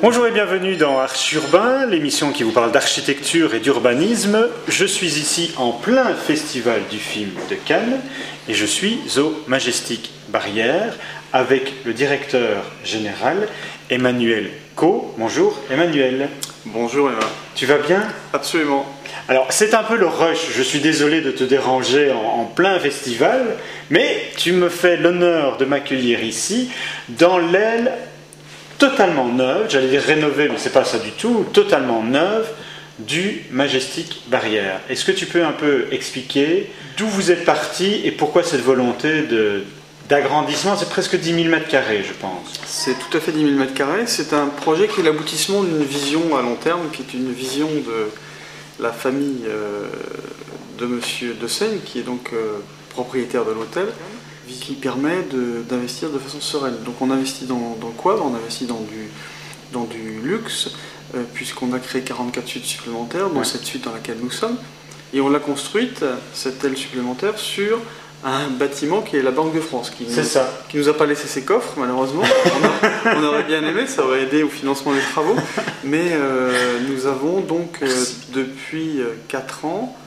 Bonjour et bienvenue dans Arch Urbain, l'émission qui vous parle d'architecture et d'urbanisme. Je suis ici en plein festival du film de Cannes et je suis au Majestic Barrière avec le directeur général Emmanuel Caux. Bonjour Emmanuel. Bonjour Emma. Tu vas bien? Absolument. Alors c'est un peu le rush, je suis désolé de te déranger en plein festival, mais tu me fais l'honneur de m'accueillir ici dans l'aile totalement neuve, j'allais dire rénovée, mais c'est pas ça du tout, totalement neuve du Majestic Barrière. Est-ce que tu peux un peu expliquer d'où vous êtes parti et pourquoi cette volonté d'agrandissement? C'est presque 10 000 mètres carrés, je pense. C'est tout à fait 10 000 mètres carrés. C'est un projet qui est l'aboutissement d'une vision à long terme, qui est une vision de la famille de Monsieur De Seyne, qui est donc propriétaire de l'hôtel, qui permet d'investir de façon sereine. Donc on investit dans quoi? On investit dans du luxe, puisqu'on a créé 44 suites supplémentaires, dont cette suite dans laquelle nous sommes, et on l'a construite, cette aile supplémentaire, sur un bâtiment qui est la Banque de France, qui nous a pas laissé ses coffres, malheureusement. On aurait bien aimé, ça aurait aidé au financement des travaux, mais nous avons donc depuis 4 ans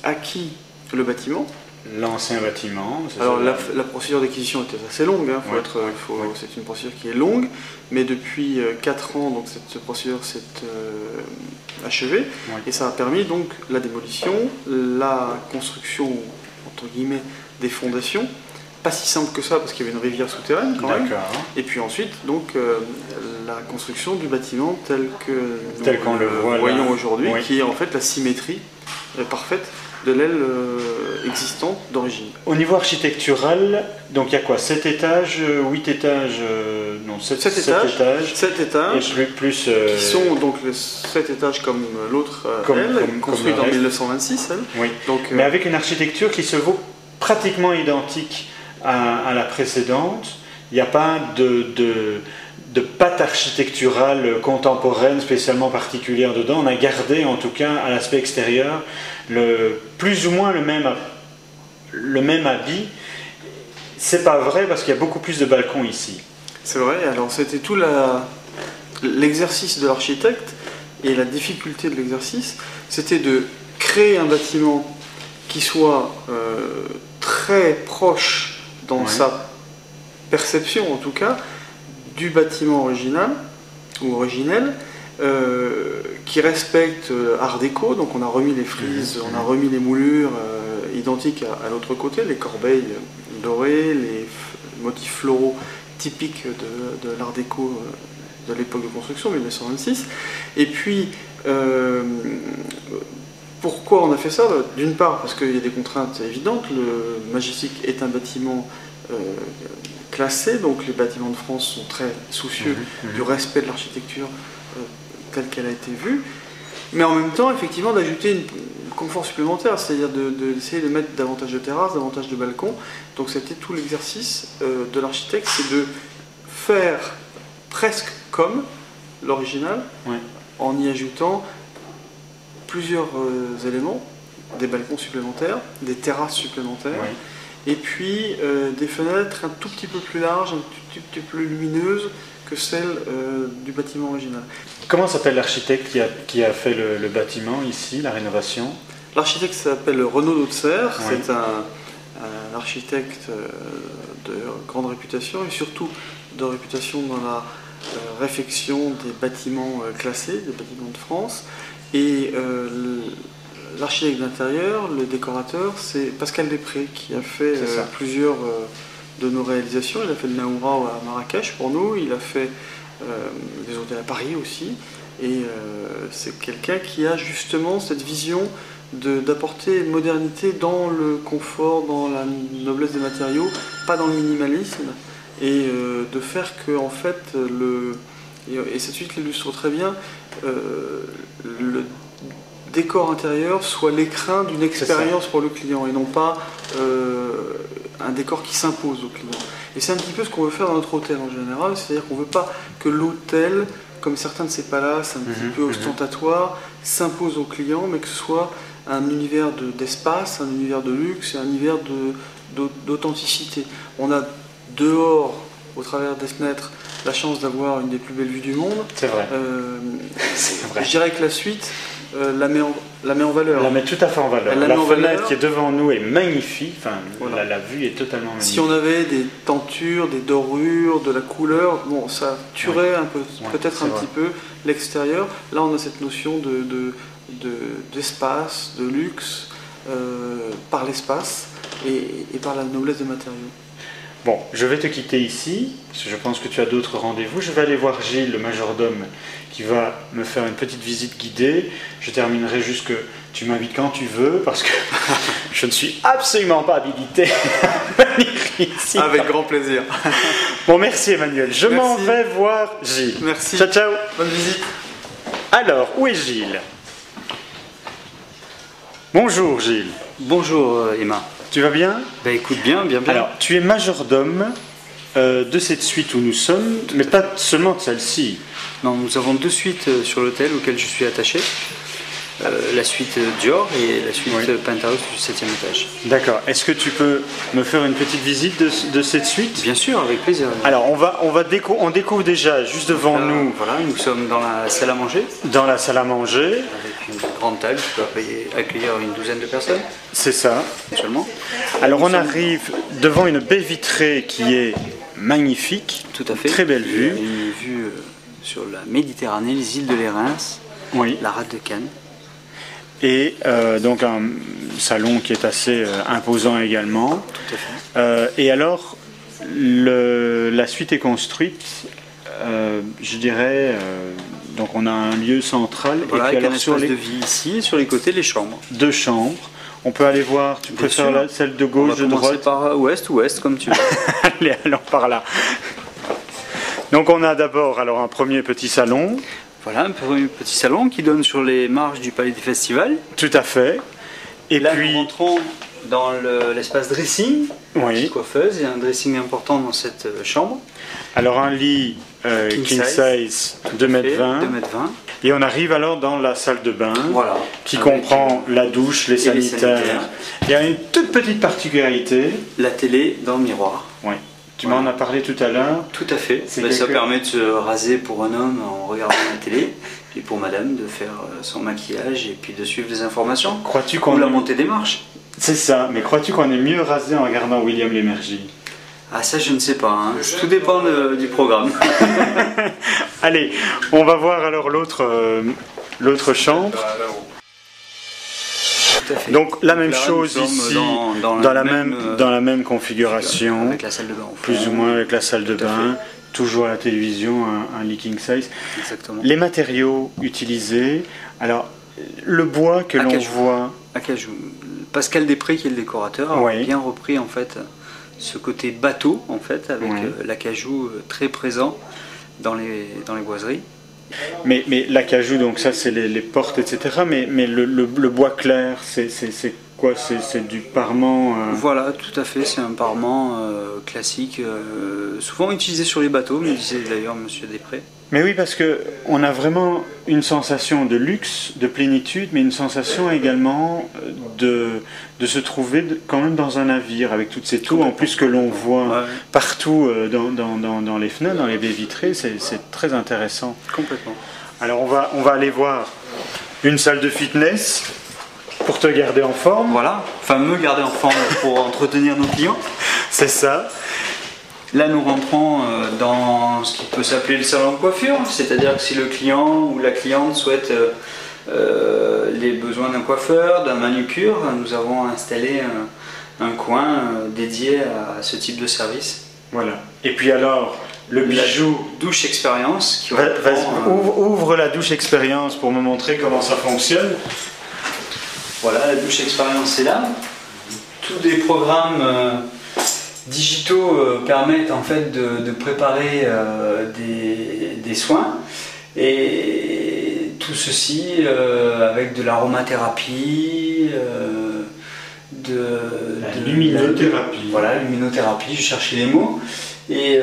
acquis le bâtiment. L'ancien bâtiment. Alors la procédure d'acquisition était assez longue, hein, c'est une procédure qui est longue, mais depuis 4 ans, donc cette procédure s'est achevée, et ça a permis donc la démolition, la construction, entre guillemets, des fondations. Pas si simple que ça, parce qu'il y avait une rivière souterraine quand même. Et puis ensuite, donc, la construction du bâtiment tel qu'on le voyons aujourd'hui, qui est en fait la symétrie parfaite de l'aile existante d'origine. Au niveau architectural, donc il y a quoi? 7 étages, 8 étages, non, 7 étages. 7 étages, et plus qui sont donc les 7 étages comme l'autre aile, construite en 1926. Oui. Donc, mais avec une architecture qui se vaut pratiquement identique à la précédente. Il n'y a pas de patte architecturale contemporaine spécialement particulière dedans. On a gardé en tout cas à l'aspect extérieur plus ou moins le même habit. C'est pas vrai parce qu'il y a beaucoup plus de balcons ici. C'est vrai, alors c'était tout l'exercice de l'architecte et la difficulté de l'exercice, c'était de créer un bâtiment qui soit très proche dans sa perception en tout cas du bâtiment original ou originel, qui respecte Art déco. Donc on a remis les frises, on a remis les moulures identiques à l'autre côté, les corbeilles dorées, les motifs floraux typiques de l'Art déco de l'époque de construction, 1926. Et puis pourquoi on a fait ça? D'une part parce qu'il y a des contraintes évidentes. Le Majestic est un bâtiment classé, donc les bâtiments de France sont très soucieux du respect de l'architecture telle qu'elle a été vue, mais en même temps effectivement d'ajouter un confort supplémentaire, c'est-à-dire d'essayer de mettre davantage de terrasses, davantage de balcons. Donc c'était tout l'exercice de l'architecte, c'est de faire presque comme l'original, en y ajoutant plusieurs éléments, des balcons supplémentaires, des terrasses supplémentaires, et puis des fenêtres un tout petit peu plus larges, un tout petit peu plus lumineuses que celles du bâtiment original. Comment s'appelle l'architecte qui a fait le bâtiment ici, la rénovation? L'architecte s'appelle Renaud d'Auxerre, c'est un architecte de grande réputation, et surtout de réputation dans la réfection des bâtiments classés, des bâtiments de France. Et l'architecte d'intérieur, le décorateur, c'est Pascal Després qui a fait plusieurs de nos réalisations. Il a fait le Naoura à Marrakech pour nous, il a fait des hôtels à Paris aussi. Et c'est quelqu'un qui a justement cette vision d'apporter modernité dans le confort, dans la noblesse des matériaux, pas dans le minimalisme, et de faire que en fait et cette suite l'illustre très bien, le décor intérieur soit l'écrin d'une expérience pour le client et non pas un décor qui s'impose au client. Et c'est un petit peu ce qu'on veut faire dans notre hôtel en général, c'est-à-dire qu'on ne veut pas que l'hôtel, comme certains de ces palaces un petit peu ostentatoires, s'impose au client, mais que ce soit un univers d'espace, un univers de luxe, un univers d'authenticité. On a dehors, au travers des fenêtres, la chance d'avoir une des plus belles vues du monde. C'est vrai. C'est vrai. Je dirais que la suite la met en valeur. La met tout à fait en valeur. La fenêtre qui est devant nous est magnifique. Enfin, voilà. la vue est totalement magnifique. Si on avait des tentures, des dorures, de la couleur, bon, ça tuerait un peu, peut-être un petit peu l'extérieur. Là, on a cette notion d'espace, de luxe, par l'espace et par la noblesse des matériaux. Bon, je vais te quitter ici, parce que je pense que tu as d'autres rendez-vous. Je vais aller voir Gilles, le majordome, qui va me faire une petite visite guidée. Je terminerai juste que tu m'invites quand tu veux, parce que je ne suis absolument pas habilité à venir ici. Avec grand plaisir. Bon, merci Emmanuel. Je m'en vais voir Gilles. Merci. Ciao, ciao. Bonne visite. Alors, où est Gilles? Bonjour Gilles. Bonjour Emma. Tu vas bien? Ben écoute, bien. Alors, tu es majordome de cette suite où nous sommes, mais pas seulement de celle-ci. Non, nous avons 2 suites sur l'hôtel auxquelles je suis attaché. La suite Dior et la suite Penthouse du 7e étage. D'accord. Est-ce que tu peux me faire une petite visite de cette suite? Bien sûr, avec plaisir. Alors, on découvre déjà juste devant nous. Voilà, nous sommes dans la salle à manger. Dans la salle à manger. Avec une grande table qui peut accueillir une douzaine de personnes. C'est ça. Seulement. Alors, on arrive devant une baie vitrée qui est magnifique. Tout à fait. Très belle vue. Une vue sur la Méditerranée, les îles de l'Érins, la rade de Cannes. Et donc un salon qui est assez imposant également. Tout à fait. Et alors, la suite est construite, je dirais, donc on a un lieu central. Voilà, et puis avec alors, un espace de vie ici, et sur les côtés, les chambres. 2 chambres. On peut aller voir, tu préfères celle de gauche, de droite? Par ouest ou ouest, comme tu veux. Allez, allons par là. Donc on a d'abord alors un premier petit salon. Voilà, un petit salon qui donne sur les marges du Palais des Festivals. Tout à fait. Et là, puis nous rentrons dans l'espace dressing. Oui. Coiffeuse, il y a un dressing important dans cette chambre. Alors un lit king size 2,20 m. Et on arrive alors dans la salle de bain, voilà, qui comprend la douche, les sanitaires. Il y a une toute petite particularité. La télé dans le miroir. Oui. Tu m'en as parlé tout à l'heure. Tout à fait. Ça permet de se raser pour un homme en regardant la télé, et pour madame de faire son maquillage et puis de suivre les informations. Crois-tu qu'on la montée des marches? C'est ça, mais crois-tu qu'on est mieux rasé en regardant William Lémergie? Ah ça je ne sais pas, hein. Tout dépend du programme. Allez, on va voir alors l'autre chambre. Donc la même chose ici, dans la même configuration, avec la salle de bain au fond, plus ou moins avec la salle de bain, toujours à la télévision, un lit king size. Exactement. Les matériaux utilisés, alors le bois que l'on voit... Acajou. Pascal Després qui est le décorateur a bien repris en fait ce côté bateau en fait avec l'acajou très présent dans les boiseries. Mais l'acajou, donc ça c'est les portes, etc. Mais le bois clair, c'est quoi? C'est du parement Voilà, tout à fait, c'est un parement classique, souvent utilisé sur les bateaux, me disait d'ailleurs Monsieur Després. Mais oui, parce qu'on a vraiment une sensation de luxe, de plénitude, mais une sensation également de se trouver quand même dans un navire, avec toutes ces tours, en plus que l'on voit partout dans les fenêtres, dans les baies vitrées, c'est très intéressant. Complètement. Alors on va aller voir une salle de fitness pour te garder en forme. Voilà, enfin me garder en forme pour entretenir nos clients. C'est ça. Là, nous rentrons dans ce qui peut s'appeler le salon de coiffure, c'est-à-dire que si le client ou la cliente souhaite les besoins d'un coiffeur, d'un manucure, nous avons installé un coin dédié à ce type de service. Voilà. Et puis alors, le bijou... La douche expérience. Ouvre la douche expérience pour me montrer comment ça fonctionne. Voilà, la douche expérience est là. Tous des programmes... digitaux permettent en fait de préparer des soins et tout ceci avec de l'aromathérapie, la luminothérapie. Voilà, luminothérapie, je cherchais les mots. Et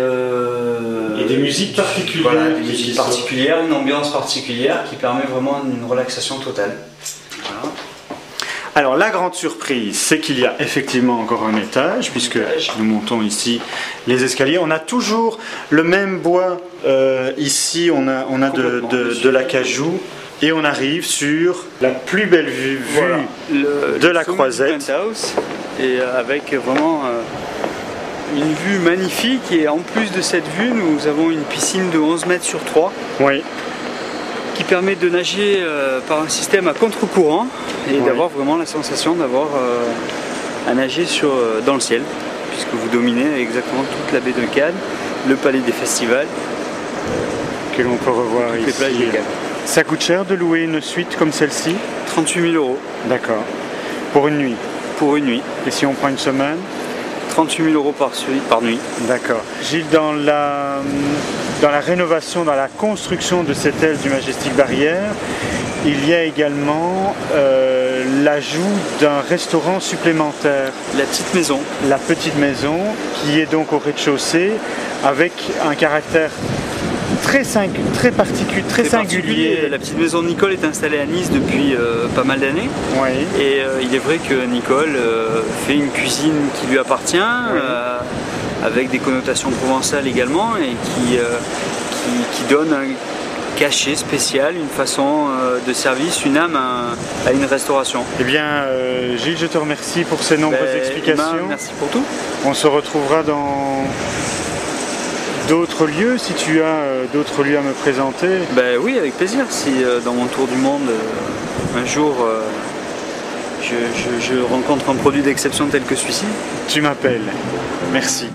des musiques particulières. Voilà, des musiques particulières, une ambiance particulière qui permet vraiment une relaxation totale. Voilà. Alors la grande surprise, c'est qu'il y a effectivement encore un étage, puisque nous montons ici les escaliers. On a toujours le même bois. Ici, on a de l'acajou. Et on arrive sur la plus belle vue de la Croisette. Penthouse, et avec vraiment une vue magnifique. Et en plus de cette vue, nous avons une piscine de 11 mètres sur 3. Oui. Qui permet de nager par un système à contre-courant et d'avoir vraiment la sensation d'avoir à nager dans le ciel, puisque vous dominez exactement toute la baie de Cannes, le palais des festivals. Que l'on peut revoir ici. Les plages de Cannes. Ça coûte cher de louer une suite comme celle-ci? 38 000 €. D'accord. Pour une nuit? Pour une nuit. Et si on prend une semaine? 38 000 € par nuit. D'accord. Gilles, dans la rénovation, dans la construction de cette aile du Majestic Barrière, il y a également l'ajout d'un restaurant supplémentaire. La petite maison. La petite maison, qui est donc au rez-de-chaussée, avec un caractère très singulier. La petite maison de Nicole est installée à Nice depuis pas mal d'années. Oui. Et il est vrai que Nicole fait une cuisine qui lui appartient, avec des connotations provençales également, et qui donne un cachet spécial, une façon de service, une âme à une restauration. Eh bien, Gilles, je te remercie pour ces nombreuses explications. Emma, merci pour tout. On se retrouvera dans d'autres lieux, si tu as d'autres lieux à me présenter. Ben oui, avec plaisir. Si dans mon tour du monde, un jour, je rencontre un produit d'exception tel que celui-ci. Tu m'appelles. Merci.